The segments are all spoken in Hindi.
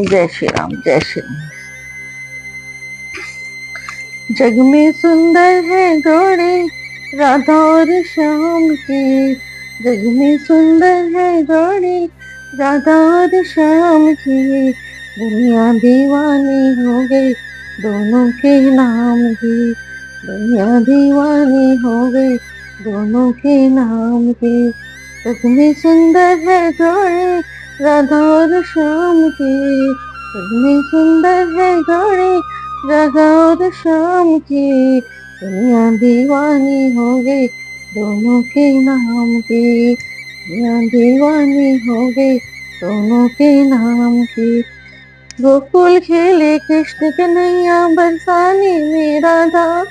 जय श्री राम, जय श्री राम। जग में सुंदर है जोड़ी राधा और श्याम की। जग में सुंदर है जोड़ी राधा और श्याम की। दुनिया दीवानी हो गई दोनों के नाम की। दुनिया दीवानी हो गई दोनों के नाम की। जग में सुंदर है जोड़ी राधा और श्याम की। जग में सुंदर है जोड़ी राधा और श्याम की। दुनिया दीवानी हो गई दोनों के नाम की। दुनिया दीवानी हो गई दोनों के नाम की। गोकुल खेले कृष्ण कन्हैया बरसाने में राधा।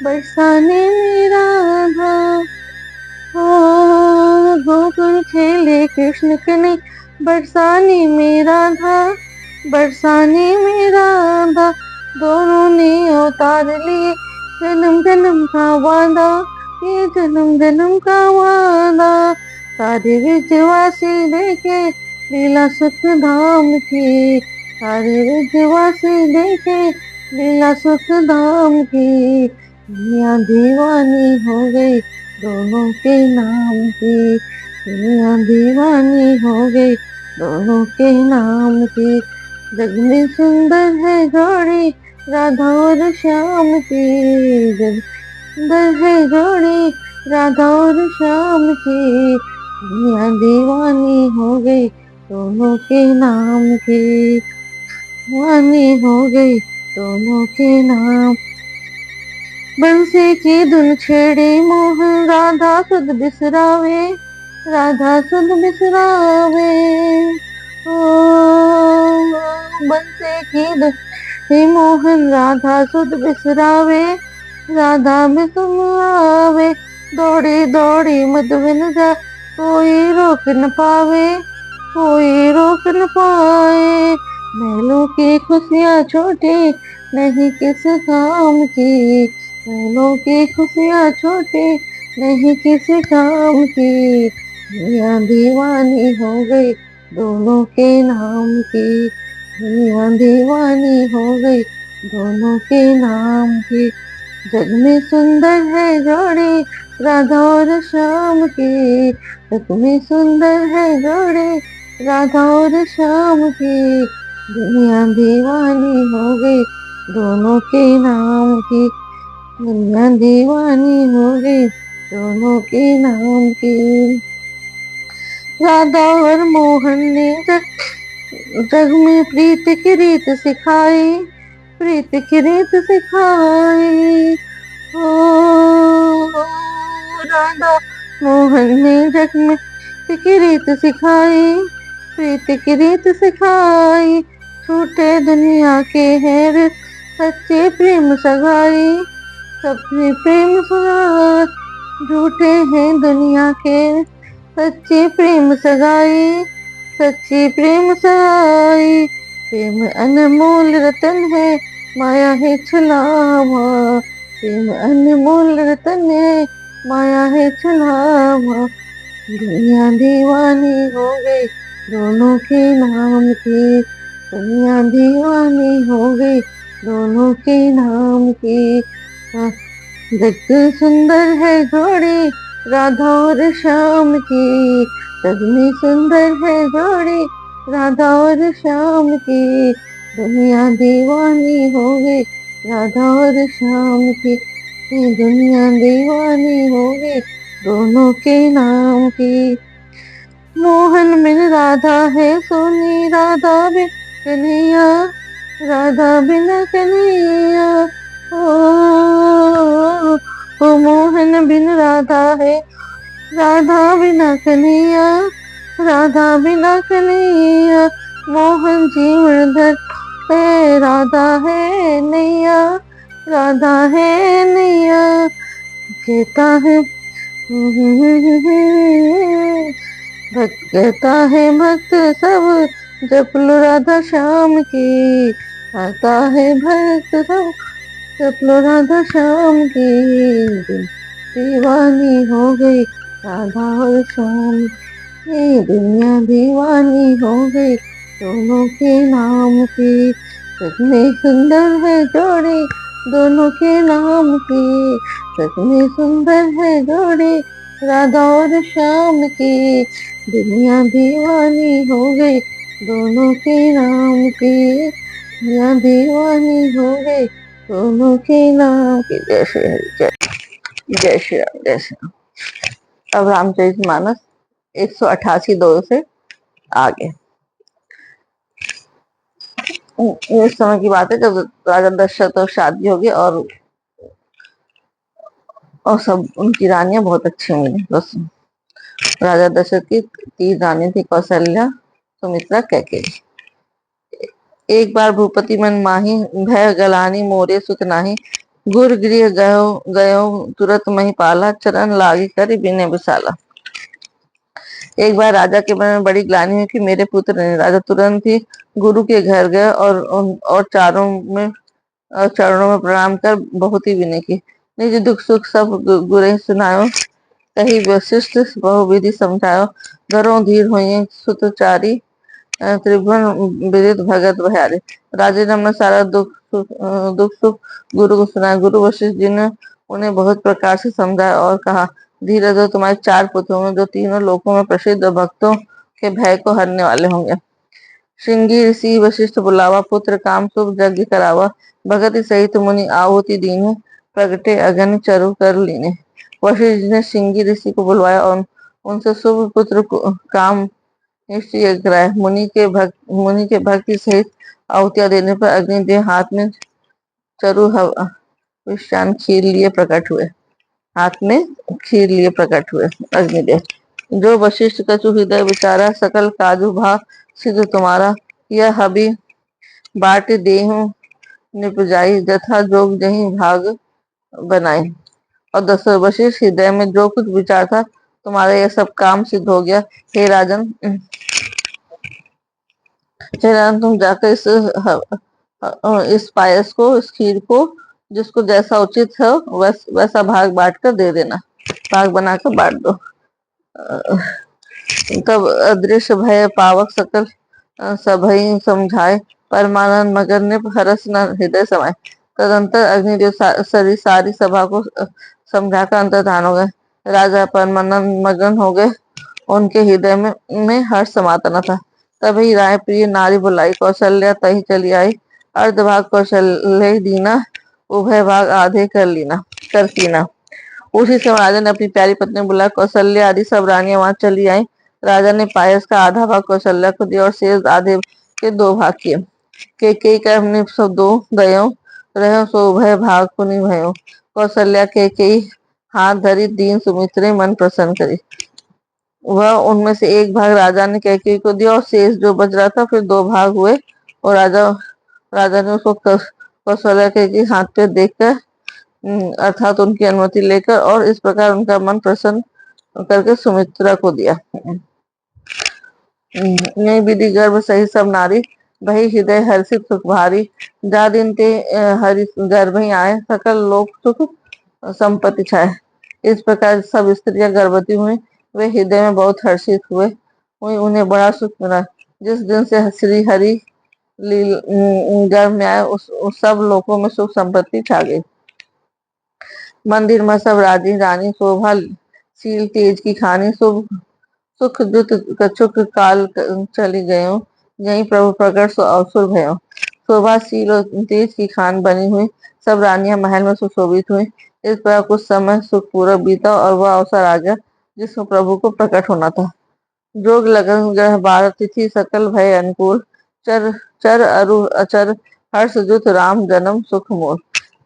बरसाने में राधा। ओ गोकुल खेले कृष्ण कन्हैया बरसाने में राधा। बरसाने में राधा। दोनों ने अवतार लिए जन्म जन्म का वादा। ये जन्म जन्म का वादा। सारे विजयवासी देखे लीला सुख धाम की। सारे विजयवासी देखे लीला सुख धाम की। दुनिया दीवानी हो गई दोनों के नाम की। दुनिया दीवानी हो गई दोनों के नाम की। जग में सुंदर है जोड़ी राधा और श्याम की। जग सुंदर है जोड़ी राधा और श्याम की। दुनिया दीवानी हो गई दोनों के नाम की। दीवानी हो गई दोनों के नाम। बंसी की धुन छेड़ी मोहन राधा सुध बिसरावे। राधा सुध बिसरावे। ओ बंसी की धुन मोहन राधा सुध बिसरावे। राधा बिसरावे। दौड़ी दौड़ी मधुबन जा कोई रोक न पावे। कोई रोक न पाए। महलों की खुशियाँ छोटी नहीं किस काम की। महलों की खुशियाँ छोटी नहीं किसी काम की। दुनिया दीवानी हो गई दोनों के नाम की। दुनिया दीवानी हो गई दोनों के नाम की। जग में सुंदर है जोड़ी राधा और श्याम की। जग में सुंदर है जोड़ी राधा और श्याम की। दुनिया दीवानी हो गई दोनों के नाम की। दुनिया दीवानी हो गई दोनों के नाम की। राधा और मोहन ने जग में प्रीत की रीत सिखाई। प्रीत की रीत सिखाई। ओ राधा मोहन ने जग में प्रीत की रीत सिखाई। प्रीत की रीत सिखाई। छूटे दुनिया के हैं सच्चे प्रेम सगाई। सबसे प्रेम सगाई। झूठे हैं दुनिया के सच्चे प्रेम सगाई। सच्ची प्रेम सगाई। प्रेम अनमोल रतन है माया है छलावा। प्रेम अनमोल रतन है माया है छलावा। दुनिया दीवानी हो गई दोनों के नाम की। दुनिया दीवानी हो गई दोनों के नाम की। जग सुंदर है जोड़ी राधा और श्याम की। जग में सुंदर है जोड़ी राधा और श्याम की। दुनिया दीवानी हो गई राधा और श्याम की। दुनिया दीवानी हो गई दोनों के नाम की। मोहन बिन राधा है सोनी राधा बिन कन्हैया। राधा बिना कन्हैया। ओ मोहन बिन राधा है राधा बिना कन्हैया। राधा बिना कन्हैया। मोहन जीवन धर है राधा है नैया। राधा है नैया। कहता है कहता है भक्त सब जप लो राधा श्याम की। आता है भक्त सब जप लो राधा श्याम की। दीवानी हो गई राधा और श्याम की। दुनिया दीवानी हो गई दोनों के नाम की सच में सुंदर है जोड़ी, दोनों के नाम की सच में सुंदर है जोड़ी, राधा और श्याम की दुनिया दीवानी हो गई, दोनों के नाम की दुनिया दीवानी हो गई, दोनों के नाम की। जय श्री हरि, जय श्री राम, जय श्री राम। अब रामचरितमानस 188 दो से आगे। इस समय की बात है जब राजा दशरथ और शादी होगी, और सब उनकी रानियां बहुत अच्छी होंगी। बस राजा दशरथ की 3 रानी थी, कौशल्या, सुमित्रा, कैकेयी। एक बार भूपति मन माही, भय गलानी मोरे सुत नाही, गुर गृह गयो गयो तुरत मही पाला, चरण लागी कर बिने विशाला। एक बार राजा के मन में बड़ी ग्लानि हुई कि मेरे पुत्र नहीं। राजा तुरंत ही गुरु के घर गए और चरणों में प्रणाम कर बहुत ही विनय की। निज दुख सुख सब गुरे सुनायो, कही वशिष्ठ बहुविधि समझायो, घरों धीर हुई सुतचारी, त्रिभुवन विदित भगत भयारी। राजे ने अपना सारा दुख सुख गुरु को सुनाया। गुरु वशिष्ठ जी ने उन्हें बहुत प्रकार से समझाया और कहा, धीरज धरो, तुम्हारे 4 पुत्र होंगे जो तीनों लोकों में प्रसिद्ध, भक्तों के भय को हरने वाले होंगे। श्रृंगी ऋषि वशिष्ठ बुलावा, पुत्र काम शुभ यज्ञ करावा, भगति सहित मुनि आहुति दीने, प्रगटे अगन चरु कर लीने। वशिष्ठ जी ने श्रृंगी ऋषि को बुलवाया और उनसे शुभ पुत्र काम निश्चय यज्ञ कराया। मुनि के भक्ति सहित आहुतियां देने पर अग्निदेव हाथ में चरु विषान खीर लिए प्रकट हुए। अग्निदेव, जो वशिष्ठ कछु हृदय विचारा, सकल काजु भा सिद्ध तुम्हारा, यह हबि बाट देहु निपजाई, जथा जोग जही भाग बनाए। और दशरथ, वशिष्ठ हृदय में जो कुछ विचार था तुम्हारा यह सब काम सिद्ध हो गया। हे राजन, तुम जाकर इस पायस को, इस खीर को जिसको जैसा उचित है वैसा भाग बांट कर दे देना, भाग बनाकर बांट दो। तब अदृश्य भय पावक सकल सभई समझाए, परमानंद मगन ने हरस न हृदय समाए। तदंतर अग्निदेव सारी सभा को समझाकर अंतर्धान हो गए। राजा परमानंद मगन हो गए, उनके हृदय में हर्ष समाता न था। तभी राय प्रिय नारी बुलाई, कौशल्या तही चली आई, अर्ध भाग कौशल्य दीना, उभय भाग आधे कर कीना। उसी समय राजा ने अपनी प्यारी पत्नी बुला, कौशल्या आदि सब रानियां वहां चली आई। राजा ने पायस का आधा भाग कौशल्या को दिया और शेष आधे के 2 भाग किए। कैकेयी का हमने सब 2 गयो रहो, सो उभय भाग पुनि भयो। कौशल्या कैकेयी हाथ धरी दीन सुमित्रे मन प्रसन्न करी। वह उनमें से 1 भाग राजा ने कैकेयी को दिया और शेष जो बच रहा था फिर 2 भाग हुए, और राजा ने उसको कौशल्या के हाथ पे देखकर, अर्थात उनकी अनुमति लेकर, और इस प्रकार उनका मन प्रसन्न करके सुमित्रा को दिया। यही विधि गर्भ सही सब नारी, वही हृदय हर्षित सुख भारी, जा दिन ते हरि गर्भ ही आए, सकल लोक सुख संपत्ति छाए। इस प्रकार सब स्त्रियां गर्भवती हुई, वे हृदय में बहुत हर्षित हुए, उन्हें बड़ा सुख मिला। जिस दिन से श्री हरि गर्भ में आए उस सब लोकों में सुख संपत्ति छा गई। मंदिर में सब राजी रानी, शोभा शील तेज की खानी, शुभ सुख दुत कछुक काल चली गयो, यही प्रभु प्रकट सो अवसर भयो। शोभाशील और तेज की खान बनी हुई सब रानियां महल में सुशोभित हुई। इस प्रकार कुछ समय सुखपूर्वक बीता और वह अवसर आ गया जिसमें प्रभु को प्रकट होना था। जोग लगन ग्रह 12 तिथि सकल भय अनुकूल, चर चर अरु अचर हर्ष जुत राम जन्म सुख मोल।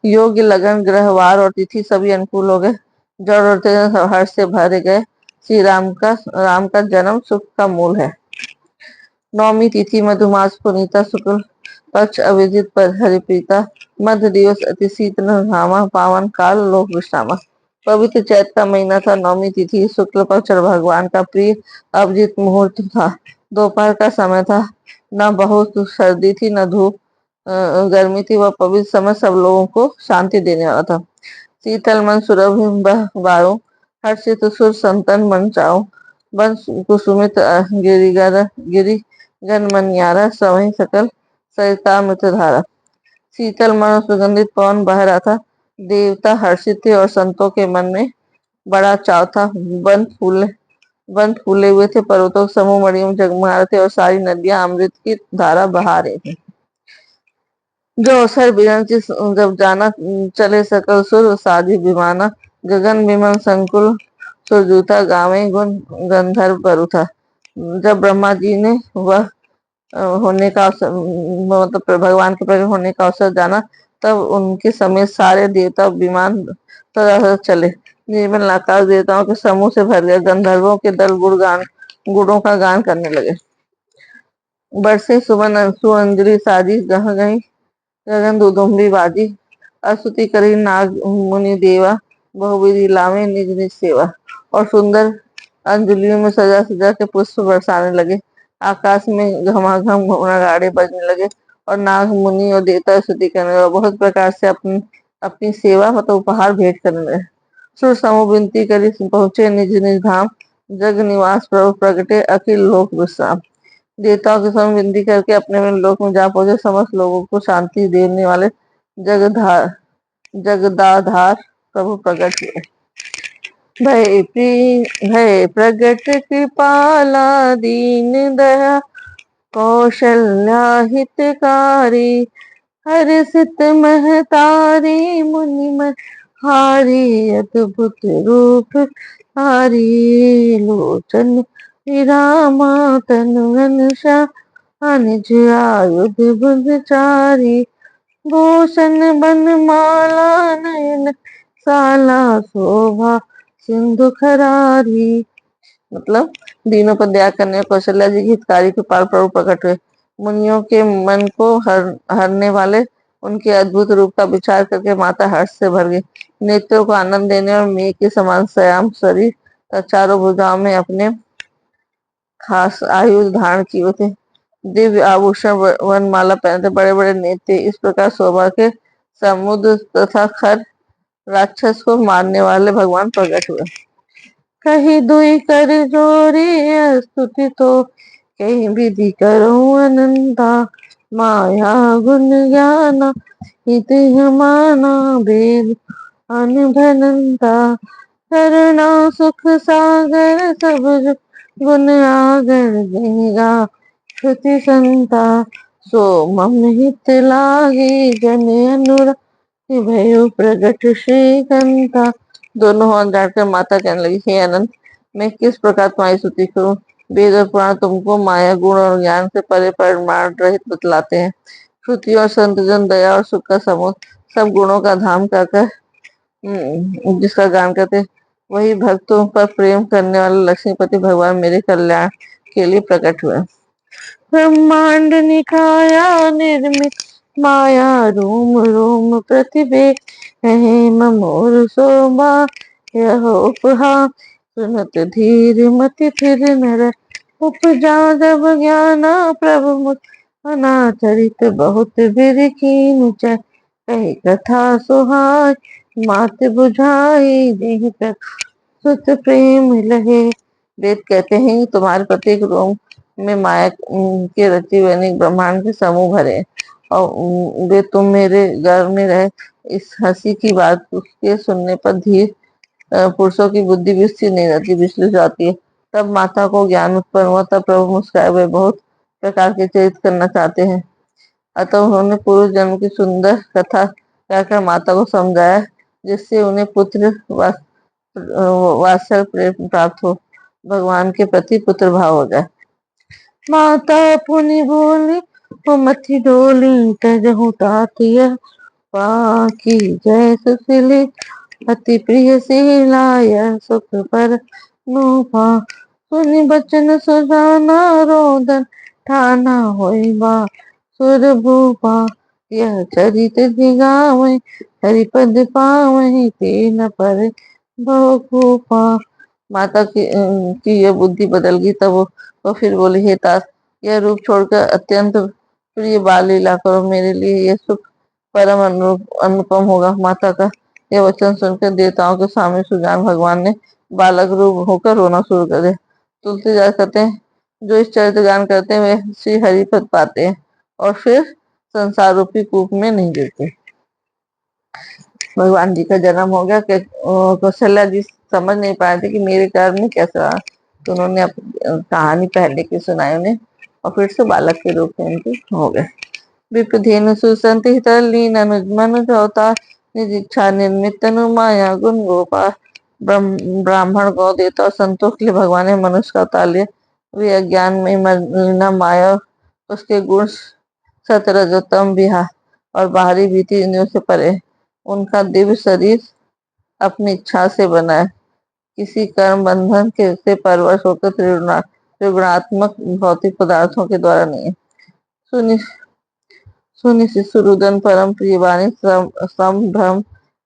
योग्य लगन ग्रह वार और तिथि सभी अनुकूल हो गए, जड़ और तेज हर्ष से भरे गए। श्री राम का जन्म सुख का मूल है। नवमी तिथि मधुमास पुनीता, शुक्ल पक्ष अविदित पर हरिप्रीता, मध्य दिवस अति शीतल घामा, पावन काल लोक विश्रामा। पवित्र चैत का महीना था। नवमी तिथि शुक्ल पक्ष और भगवान का प्रिय अभिजीत मुहूर्त था। दोपहर का समय था, न बहुत सर्दी थी न धूप गर्मी थी। वह पवित्र समय सब लोगों को शांति देने वाला था। शीतल मन सुरभि वायो, हर्षित सुर संतन मन चाओ, बन कुसुमित गिरि गन मनियारा सवहि सकल सरिता मृत धारा। शीतल मन और सुगंधित पवन बह रहा था। देवता हर्षित थे और संतों के मन में बड़ा चाव था। वन फूले हुए थे, पर्वतों के समूह मणियों में जगमगा रहे थे और सारी नदियां अमृत की धारा बहा रही थी। जो अवसर बिरंची जब जाना चले सकल सुर साधि विमाना। गगन विमन संकुल सुरजूता गावे गुण गंधर्व बरु था। जब ब्रह्मा जी ने वह होने का अवसर मतलब भगवान के प्रकट होने का अवसर जाना, तब उनके समेत सारे देवता विमान तरह चले। निर्मल आकाश देवताओं के समूह से भर गया। गंधर्वों के दल गुणों का गान करने लगे। बरसे सुमन अंशु अंजलि साजी, गह गई गगन दुदुम्बी बाजी। स्तुति करी नाग मुनि देवा, बहुविधि लावे निज निज सेवा। और सुंदर अंजलियों में सजा सजा के पुष्प बरसाने लगे। आकाश में घमाघम नगाड़े बजने लगे और नाग मुनि और देवता स्तुति करने लगे। बहुत प्रकार से अपनी अपनी सेवा मतलब उपहार भेंट करने लगे। सुर समूह विनती करी पहुंचे निज निज धाम। जग निवास प्रभु प्रगटे अखिल लोक विश्राम। देवताओं के संग विनती करके अपने अपने लोक में जा पहुंचे। समस्त लोगों को शांति देने वाले जगधार जगदाधार प्रभु प्रकट हुए। भय प्रगट कृपाला दीन दया कौशल्या हितकारी। हर्षित महतारी मुनि मन हारी अद्भुत रूप हारी। लोचन विरामा तनु घनश्याम निज आयुध बुधचारी। भूषण बनमाला नयन साला शोभा सिंधु खरारी। मतलब दीनों पर दया करने कौशल्या जी की हितकारी कृपाल प्रभु प्रकट हुए। मुनियों के मन को हरने वाले उनके अद्भुत रूप का विचार करके माता हर्ष से भर गई। नेत्रों को आनंद देने और मेघ के समान श्याम शरीर तथा चारों भुजाओं में अपने खास आयुध धारण किए हुए थे। दिव्य आभूषण वनमाला पहनते, बड़े बड़े नेत्र, इस प्रकार शोभा के समुद्र तथा खर राक्षस को मारने वाले भगवान प्रकट हुए। कही दुई कर जोरी स्तुति तो कहीं विधि करो अनंता। माया गुण ज्ञान हित माना वेद अनुभनंता। करुणा सुख सागर सब गुण आगर गंगा श्रुति संता। सो मम हित लागे जन अनुराग भयो प्रगट श्रीकंता। दोनों हाथ डांटकर माता कहने लगी, हे अनंत, मैं किस प्रकार तुम्हारी स्तुति करूं। वेद और पुराण तुमको माया गुण और ज्ञान से परे प्रमाण रहित बतलाते हैं। श्रुति और संत जन दया और सुख का समुद्र सब गुणों का धाम कहकर जिसका गान करते, वही भक्तों पर प्रेम करने वाले लक्ष्मीपति भगवान मेरे कल्याण के लिए प्रकट हुए। ब्रह्मांड निकाया निर्मित माया रोम रोम प्रतिभे। हेम मोर शोभा यह उपहार सुनत धीर मति फिर नर। उपजा जब ज्ञाना प्रभु मुख अनाचरित बहुत बिर कीन कही कथा सुहाय मात बुझाई देहि सुत प्रेम लहे। वेद कहते हैं कि तुम्हारे प्रत्येक रोम में माया के रची हुए अनेक ब्रह्मांड के समूह भरे हैं। और वे तुम मेरे घर में रहे। इस हंसी की बात उसके सुनने पर धीर पुरुषों की बुद्धि भी स्थिर नहीं रहती, विचलित जाती है। तब माता को ज्ञान उत्पन्न हुआ। तब प्रभु मुस्कुराए हुए बहुत प्रकार के चरित्र करना चाहते हैं। अतः उन्होंने पूर्व जन्म की सुंदर कथा कहकर माता को समझाया, जिससे उन्हें पुत्र वात्सल्य प्रेम प्राप्त हो, भगवान के प्रति पुत्र भाव हो जाए। माता पुनि बोली वो मथी डोली तजहु तातिया। पाकी जय सुशीली अति प्रिय शीलाय सुख पर नूपा। सुनि बचन सुजाना रोदन ठाना होई बा सुर भूपा। यह चरित दिगावे हरिपद पावहि तेन पर बहु। माता की यह बुद्धि बदल गई। तब वो फिर बोली, हे तात, यह रूप छोड़कर अत्यंत प्रिय बाल लीला करो, मेरे लिए यह सुख परम अनुपम होगा। माता का यह वचन सुनकर देवताओं के सामने सुजान भगवान ने बालक रूप होकर रोना शुरू कर दिया। तुलसीदास कहते हैं, जो इस चरित्र गान करते हैं वे श्री हरि पद पाते हैं और फिर संसार रूपी कूप में नहीं गिरते। भगवान जी का जन्म हो गया कि कौशल्या जी समझ नहीं पाए थे कि मेरे कर्म में कैसा रहा, तो उन्होंने कहानी पहले की सुनाई उन्हें और फिर से बालक के रूप में उनके हो गए। विप्रधेनु सुसंति हितलीन मनुज अवतार निज इच्छा निर्मित तनु माया गुण गोपाल। ब्राह्मण गौ देवता और संतों के लिए भगवान ने मनुष्य का अवतार लिया। वे अज्ञान में मलिना माया उसके गुण सतरजतम विहा और बाहरी भीति इंद्रियों से परे। उनका दिव्य शरीर अपनी इच्छा से बना है, किसी कर्म बंधन के से परवश होकर त्रिगुणात्मक भौतिक पदार्थों के द्वारा नहीं है। सुनि सुनि शिशुरुदन परम प्रिय वाणी संभ्रम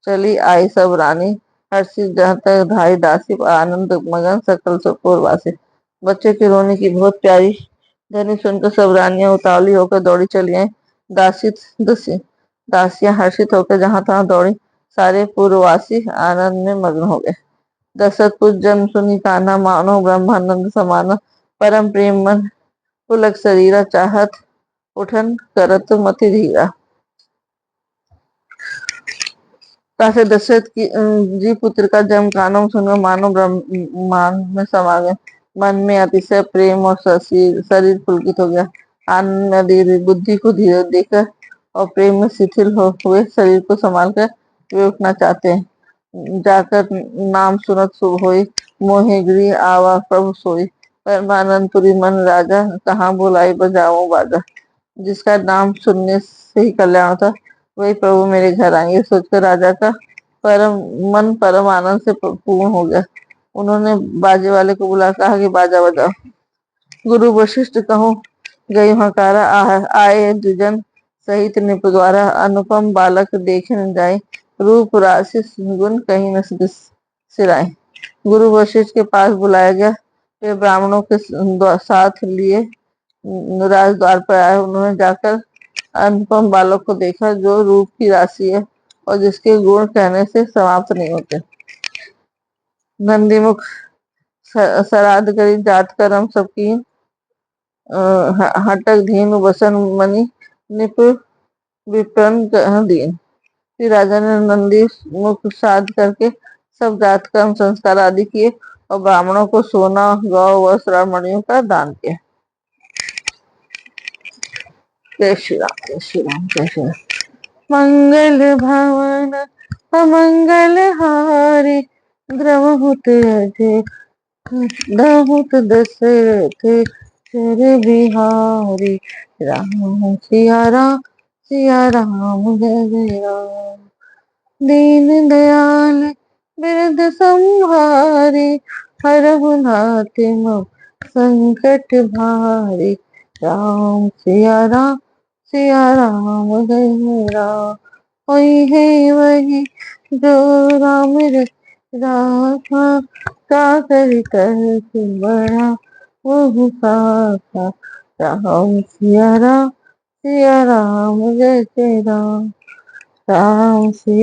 चली आई सब रानी। हर्षित जहाँ तक धाई दासी आनंद मगन सकल सुरपुर वासी। बच्चे के रोने की बहुत प्यारी ध्वनि सुनकर सब रानियां उतावली होकर दौड़ी चली आई। दासी दासियां हर्षित होकर जहां तहां दौड़ी। सारे पूर्ववासी आनंद में मग्न हो गए। दशरथ पुत्र जन्म सुनी कान्हा मानो ब्रह्मानंद समाना। परम प्रेम मन पुलक शरीरा चाहत उठन करत मति धीरा। तासे दशरथ की जी पुत्र का जन्म कानों में सुनकर मानो ब्रह्मांड में समा गए। मन में अतिशय प्रेम और शरीर पुलकित हो गया। आनंद में अधीर बुद्धि को धीरे देकर और प्रेम में शिथिल हो हुए शरीर को संभाल कर वे उठना चाहते हैं। जाकर नाम सुनत शुभ होई मोहि गृह आवा प्रभु सोई। परमानंदपुरी मन राजा कहाँ बुलाई बजाओ बाजा। जिसका नाम सुनने से ही कल्याण होता वही प्रभु मेरे घर आएंगे सोचकर राजा का परम आनंद से पूर्ण हो गया। उन्होंने बाजे वाले को बुला कहा कि बाजा बजाओ। गुरु वशिष्ठ कहो गई हकारा आए दुजन सहित नृप द्वारा। अनुपम बालक देखे न जाए रूप राशि गुण कहीं न सिराए। गुरु वशिष्ठ के पास बुलाया गया। वे ब्राह्मणों के साथ लिए राजद्वार पर आए। उन्होंने जाकर अनुपम बालक को देखा जो रूप की राशि है और जिसके गुण कहने से समाप्त नहीं होते। नंदीमुख श्राद्ध करी जात कर्म सबकी हटक धीनु बसन मणि निप विपन्न दीन। फिर राजा ने नंदी मुख श्राद्ध करके सब जात कर्म संस्कार आदि किए और ब्राह्मणों को सोना गौ वस्त्र और मणियों का दान किया। जय श्री राम जय श्री राम जय श्री राम। मंगल भवन अमंगल हारी द्रवहुत अजय दहुत दशरथ चर बिहारी। राम सिया राम जय जय राम। दीन दयाल बिरद संहारी हरहु नाथ मम संकट भारी। राम सिया राम जय जय राम। वही है वही जो राम राखा सागर कर बड़ा वो साखा। राम सिया राम जय जय राम। राम सिया